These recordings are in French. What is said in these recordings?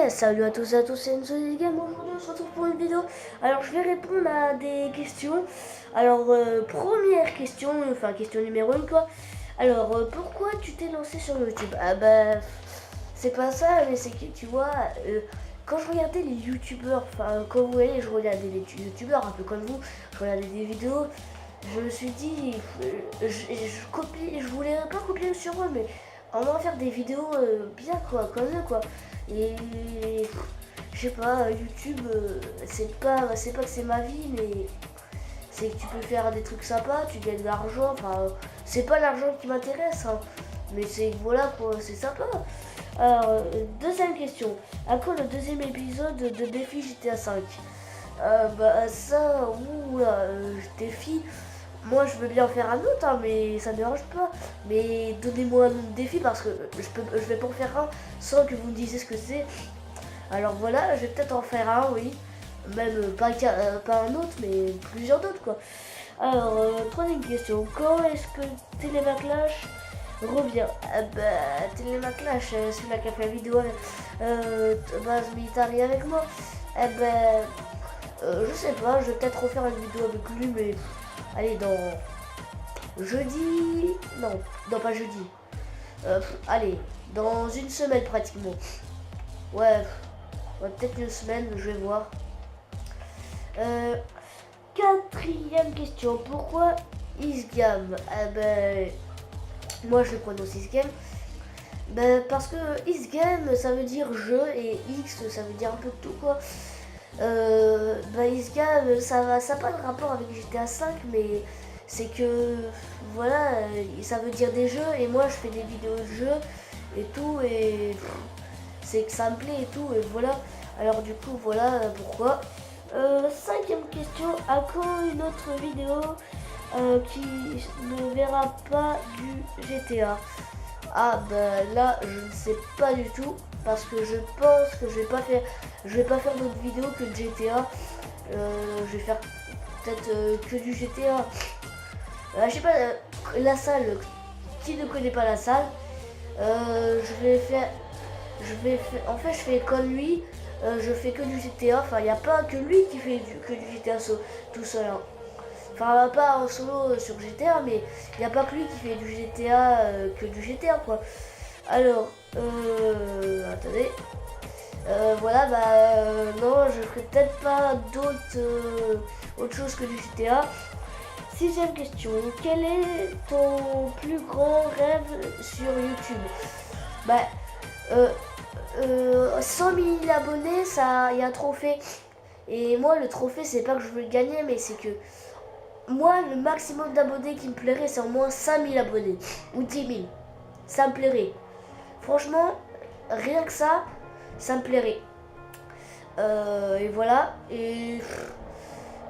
Yes, salut à tous et à tous, c'est Enzo les Games. Aujourd'hui on se retrouve pour une vidéo. Alors je vais répondre à des questions. Alors première question, enfin question numéro 1 quoi. Alors pourquoi tu t'es lancé sur YouTube? Ah bah c'est pas ça, mais c'est que tu vois, quand je regardais les youtubeurs, enfin comme vous voyez je regardais les youtubeurs un peu comme vous, je regardais des vidéos, je me suis dit, je voulais pas copier sur eux, mais on va faire des vidéos bien quoi, comme eux quoi. Et je sais pas, YouTube, c'est pas que c'est ma vie, mais c'est que tu peux faire des trucs sympas, tu gagnes de l'argent. Enfin, c'est pas l'argent qui m'intéresse, hein, mais c'est voilà quoi, c'est sympa. Alors, deuxième question. À quand le deuxième épisode de Défi GTA 5? Bah ça, oula, défi. Moi je veux bien en faire un autre, hein, mais ça ne dérange pas. Mais donnez-moi un autre défi parce que je vais pas en faire un sans que vous me disiez ce que c'est. Alors voilà, je vais peut-être en faire un, oui. Même pas un autre, mais plusieurs d'autres quoi. Alors, troisième question. Quand est-ce que Télémaclash revient? Bah, Télémaclash, celui-là qui a fait la vidéo base militari avec moi. Je sais pas, je vais peut-être refaire une vidéo avec lui, mais allez, dans jeudi. Non, pas jeudi. Allez, dans une semaine pratiquement. Ouais, peut-être une semaine, je vais voir. Quatrième question, pourquoi Isgam? Moi je le prononce Isgam. Parce que Isgam ça veut dire jeu et X ça veut dire un peu de tout quoi. Isgam ça n'a pas de rapport avec GTA 5, mais c'est que voilà, ça veut dire des jeux et moi je fais des vidéos de jeux et tout, et c'est que ça me plaît et tout, et voilà. Alors du coup voilà pourquoi. Cinquième question, à quand une autre vidéo qui ne verra pas du GTA? Ah bah là je ne sais pas du tout, parce que je pense que je vais pas faire d'autres vidéos que de GTA. Je vais faire peut-être que du GTA. Je sais pas, la salle, qui ne connaît pas la salle? En fait je fais comme lui. Je fais que du GTA, enfin il n'y a pas que lui qui fait que du GTA tout seul, hein. Enfin pas en solo sur GTA, mais il n'y a pas que lui qui fait du GTA que du GTA quoi. Alors, attendez. Voilà, non, je ferai peut-être pas autre chose que du GTA. Sixième question, quel est ton plus grand rêve sur YouTube? 100 000 abonnés, il y a un trophée. Et moi, le trophée, c'est pas que je veux le gagner, mais c'est que moi, le maximum d'abonnés qui me plairait, c'est au moins 5 000 abonnés ou 10 000. Ça me plairait. Franchement, rien que ça me plairait. Et voilà. Et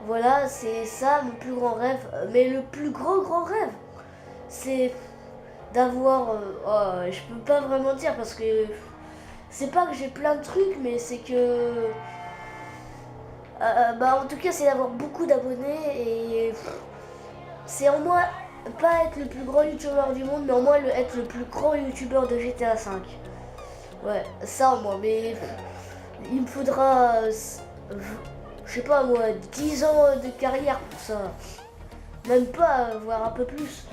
voilà, c'est ça mon plus grand rêve. Mais le plus grand rêve, c'est d'avoir. Je peux pas vraiment dire parce que c'est pas que j'ai plein de trucs, mais c'est que en tout cas c'est d'avoir beaucoup d'abonnés, et c'est en moi pas être le plus grand youtubeur du monde, mais en moi être le plus grand youtubeur de GTA 5. Ouais, ça en moi, mais il me faudra je sais pas moi 10 ans de carrière pour ça. Même pas, voire un peu plus.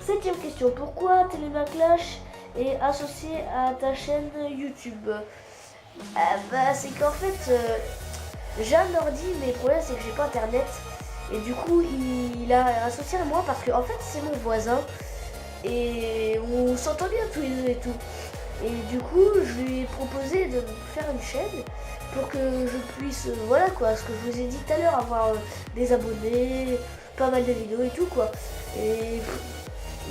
Septième question, pourquoi Télémaclash est associé à ta chaîne YouTube? C'est qu'en fait, j'ai un ordi, mais le problème c'est que j'ai pas internet. Et du coup, il a associé à moi parce que en fait, c'est mon voisin. Et on s'entend bien tous les deux et tout. Et du coup, je lui ai proposé de faire une chaîne pour que je puisse, voilà quoi, ce que je vous ai dit tout à l'heure, avoir des abonnés, pas mal de vidéos et tout quoi. Et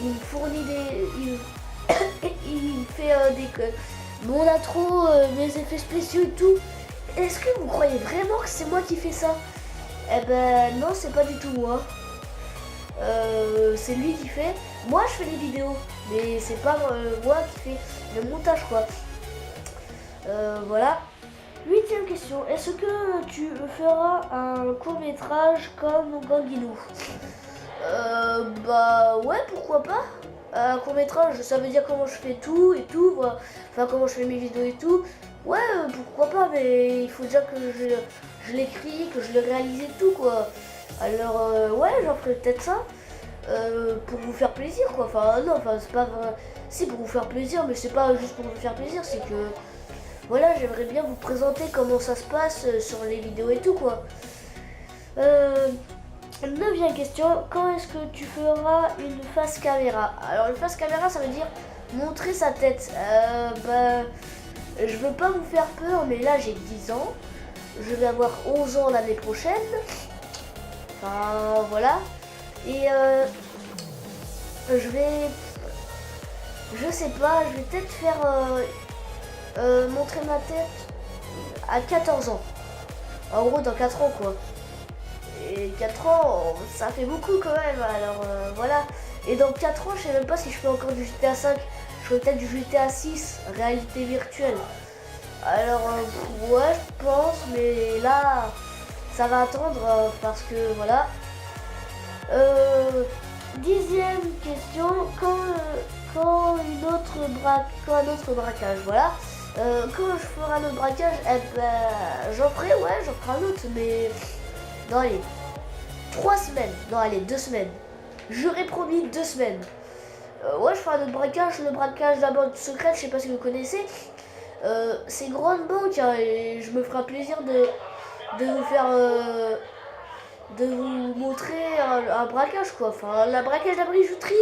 il me fournit il fait mon intro, mes effets spéciaux et tout. Est-ce que vous croyez vraiment que c'est moi qui fais ça? Non, c'est pas du tout moi. C'est lui qui fait. Moi je fais les vidéos, mais c'est pas moi qui fais le montage quoi. Voilà. Huitième question, est-ce que tu feras un court-métrage comme Ganguilou? Ouais, pourquoi pas. Un court-métrage, ça veut dire comment je fais tout et tout, voilà. Enfin comment je fais mes vidéos et tout. Ouais, pourquoi pas, mais il faut déjà que je l'écris, que je le réalise et tout, quoi. Alors, ouais, j'en ferai peut-être ça. Pour vous faire plaisir, quoi. Enfin, non, enfin, c'est pas vrai. Si, pour vous faire plaisir, mais c'est pas juste pour vous faire plaisir, c'est que... Voilà, j'aimerais bien vous présenter comment ça se passe sur les vidéos et tout, quoi. 9e question, quand est-ce que tu feras une face caméra? Alors, une face caméra, ça veut dire montrer sa tête. Je veux pas vous faire peur, mais là, j'ai 10 ans. Je vais avoir 11 ans l'année prochaine. Enfin, voilà. Et je sais pas, je vais peut-être faire montrer ma tête à 14 ans. En gros, dans 4 ans, quoi. Et 4 ans, ça fait beaucoup quand même, alors voilà. Et dans 4 ans, je sais même pas si je fais encore du GTA 5. Je ferai peut-être du GTA 6, réalité virtuelle. Alors, ouais, je pense, mais là, ça va attendre parce que voilà. 10e question, quand un autre braquage, voilà. Quand je ferai un autre braquage, eh ben, j'en ferai un autre, mais dans les 3 semaines, non allez, 2 semaines. J'aurais promis 2 semaines. Ouais, je ferai un autre braquage, le braquage de la banque secrète, je sais pas si vous connaissez. C'est une grande banque, hein, et je me ferai un plaisir de vous faire... de vous montrer un braquage, quoi. Enfin, la braquage de la bijouterie,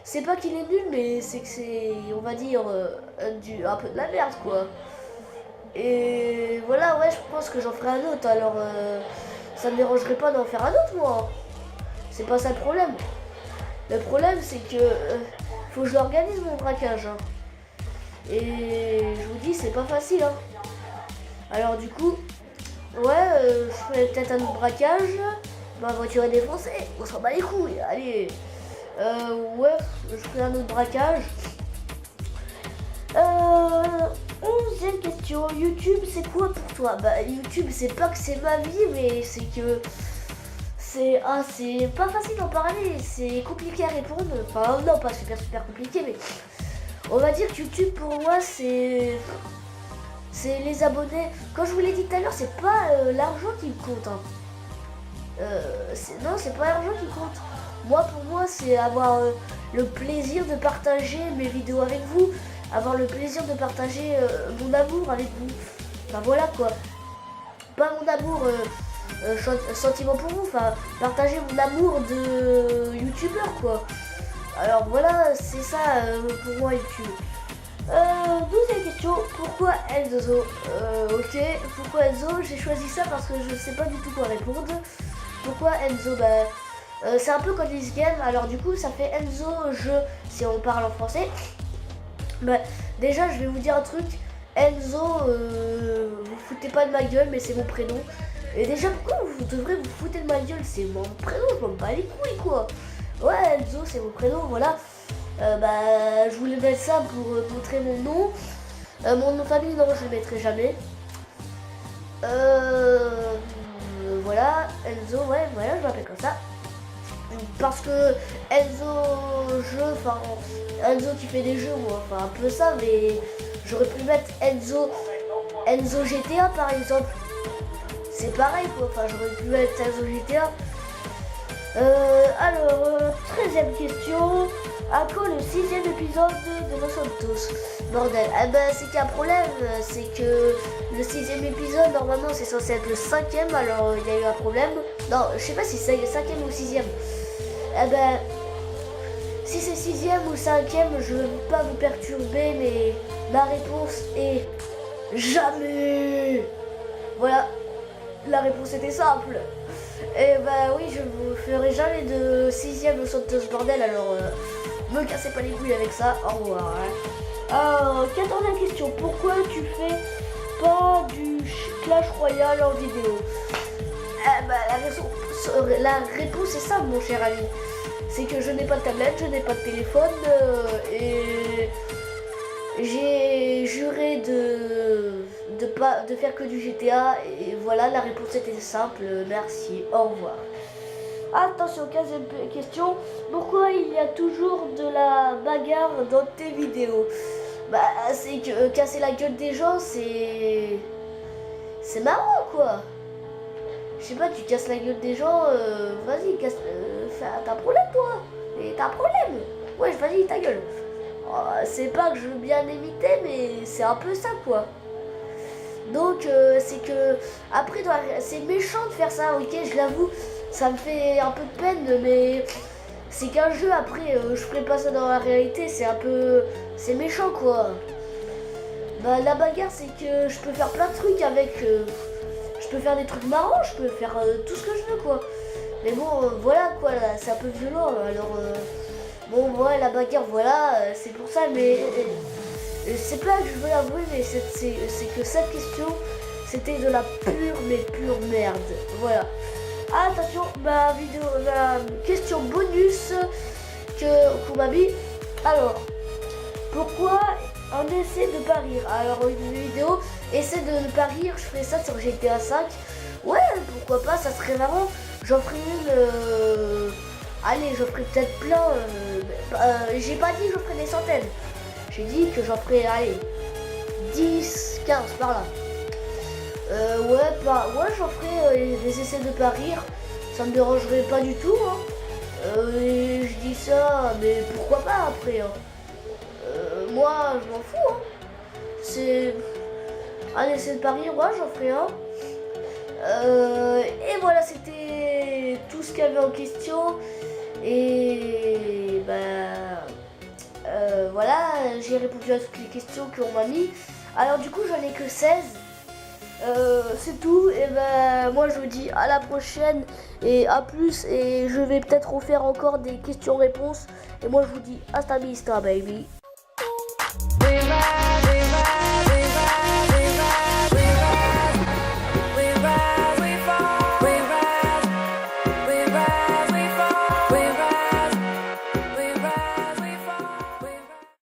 c'est pas qu'il est nul, mais c'est que c'est, on va dire, un peu de la merde, quoi. Et voilà, ouais, je pense que j'en ferai un autre, alors ça me dérangerait pas d'en faire un autre, moi. C'est pas ça le problème. Le problème, c'est que faut que je l'organise, mon braquage, hein. Et je vous dis, c'est pas facile, hein. Alors du coup, ouais, je ferai peut-être un autre braquage. Ma voiture est défoncée, on s'en bat les couilles, allez. Ouais, je ferai un autre braquage. 11e question, YouTube c'est quoi pour toi? Bah YouTube c'est pas que c'est ma vie, mais c'est que c'est pas facile d'en parler, c'est compliqué à répondre. Enfin non, pas super compliqué, mais on va dire que YouTube pour moi c'est les abonnés. Comme je vous l'ai dit tout à l'heure, c'est pas l'argent qui compte, hein. Non, c'est pas l'argent qui compte. Moi, pour moi, c'est avoir le plaisir de partager mes vidéos avec vous, avoir le plaisir de partager mon amour avec vous. Enfin voilà, quoi. Pas mon amour sentiment pour vous, enfin partager mon amour de youtubeur, quoi. Alors voilà, c'est ça pour moi YouTube. 12e question, pourquoi Enzo? Ok, pourquoi Enzo? J'ai choisi ça parce que je sais pas du tout quoi répondre. Pourquoi Enzo? C'est un peu comme this game, alors du coup ça fait Enzo jeu si on parle en français. Déjà je vais vous dire un truc, Enzo, vous foutez pas de ma gueule, mais c'est mon prénom. Et déjà pourquoi vous devrez vous foutre de ma gueule? C'est mon prénom, je m'en bats les couilles, quoi. Ouais, Enzo c'est mon prénom, voilà. Je voulais mettre ça pour montrer mon nom. Mon nom de famille, non, je le mettrai jamais. Voilà, Enzo, ouais, voilà, je m'appelle comme ça. Parce que Enzo qui fait des jeux, moi, enfin un peu ça, mais j'aurais pu mettre Enzo GTA par exemple. C'est pareil, quoi, enfin j'aurais pu mettre Enzo GTA. Alors, 13e question. À quand le 6e épisode de Los Santos? Bordel, c'est qu'il y a un problème, c'est que le 6e épisode, normalement, c'est censé être le 5e, alors il y a eu un problème. Non, je sais pas si c'est le 5e ou 6e. Si c'est 6e ou 5e, je veux pas vous perturber, mais la réponse est jamais. Voilà, la réponse était simple. Et oui, je vous ferai jamais de 6e Los Santos, bordel, alors me cassez pas les couilles avec ça, au revoir. 14e question, pourquoi tu fais pas du Clash Royale en vidéo? La réponse est simple, mon cher ami. C'est que je n'ai pas de tablette, je n'ai pas de téléphone et j'ai juré de faire que du GTA et voilà, la réponse était simple, merci, au revoir. Attention, 15e question, pourquoi il y a toujours de la bagarre dans tes vidéos? Bah, c'est que casser la gueule des gens, c'est marrant, quoi. Je sais pas, tu casses la gueule des gens, vas-y, t'as un problème, toi. Et t'as un problème. Ouais, vas-y, ta gueule. Oh, c'est pas que je veux bien l'imiter, mais c'est un peu ça, quoi. Donc, c'est que, après, c'est méchant de faire ça, ok, je l'avoue. Ça me fait un peu de peine, mais c'est qu'un jeu, après, je ferai pas ça dans la réalité, c'est méchant, quoi. Bah, la bagarre, c'est que je peux faire plein de trucs avec... je peux faire des trucs marrants, je peux faire tout ce que je veux, quoi. Mais bon, voilà, quoi, là, c'est un peu violent, alors... bon, ouais, la bagarre, voilà, c'est pour ça, mais... c'est pas que je veux l'avouer, mais c'est que cette question, c'était de la pure, mais pure merde. Voilà. Attention, ma question bonus qu'on m'a mis. Alors, pourquoi un essai de pas rire? Alors, une vidéo, essai de ne pas rire, je ferai ça sur GTA 5. Ouais, pourquoi pas, ça serait marrant. J'en ferai une... allez, j'en ferai peut-être plein. J'ai pas dit que j'en ferai des centaines. J'ai dit que j'en ferai, allez, 10, 15 par là. Ouais, j'en ferai des essais de pas rire. Ça me dérangerait pas du tout. Hein. Et je dis ça, mais pourquoi pas après. Hein. Moi, je m'en fous. Hein. C'est un essai de pas rire, ouais, j'en ferai un. Et voilà, c'était tout ce qu'il y avait en question. Et voilà, j'ai répondu à toutes les questions qu'on m'a mis. Alors du coup, j'en ai que 16. C'est tout. Et moi je vous dis à la prochaine et à plus. Et je vais peut-être refaire encore des questions-réponses. Et moi je vous dis hasta vista, baby.